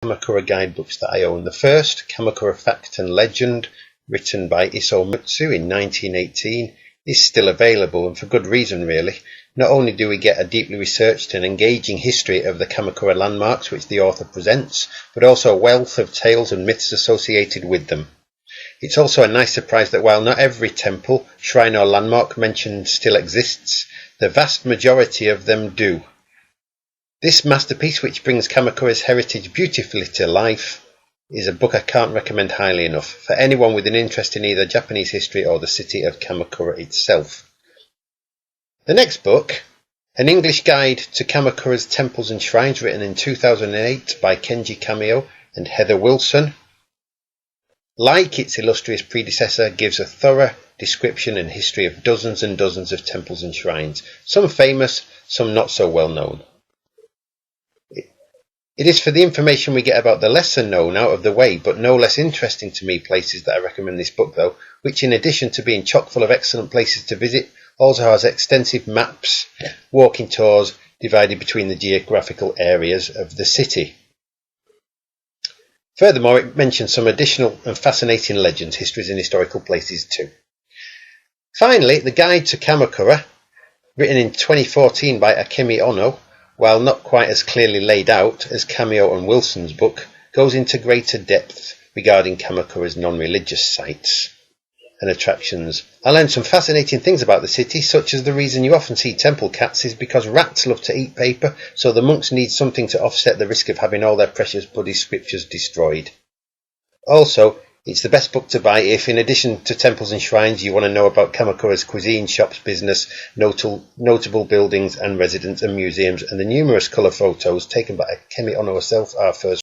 Kamakura guidebooks that I own. The first, Kamakura Fact and Legend, written by Mutsu in 1918, is still available, and for good reason really. Not only do we get a deeply researched and engaging history of the Kamakura landmarks which the author presents, but also a wealth of tales and myths associated with them. It's also a nice surprise that while not every temple, shrine or landmark mentioned still exists, the vast majority of them do. This masterpiece, which brings Kamakura's heritage beautifully to life, is a book I can't recommend highly enough for anyone with an interest in either Japanese history or the city of Kamakura itself. The next book, An English Guide to Kamakura's Temples and Shrines, written in 2008 by Kenji, Kamio and Heather Wilson, like its illustrious predecessor, gives a thorough description and history of dozens and dozens of temples and shrines, some famous, some not so well known. It is for the information we get about the lesser known, out of the way, but no less interesting to me places that I recommend this book though, which in addition to being chock full of excellent places to visit, also has extensive maps, walking tours divided between the geographical areas of the city. Furthermore, it mentions some additional and fascinating legends, histories and historical places too. Finally, the Guide to Kamakura, written in 2014 by Akemi Ohno, while not quite as clearly laid out as Kamio and Wilson's book, goes into greater depth regarding Kamakura's non-religious sites and attractions. I learned some fascinating things about the city, such as the reason you often see temple cats is because rats love to eat paper, so the monks need something to offset the risk of having all their precious Buddhist scriptures destroyed. Also, it's the best book to buy if, in addition to temples and shrines, you want to know about Kamakura's cuisine, shops, business, notable buildings and residents and museums, and the numerous colour photos taken by Akemi Ohno herself are first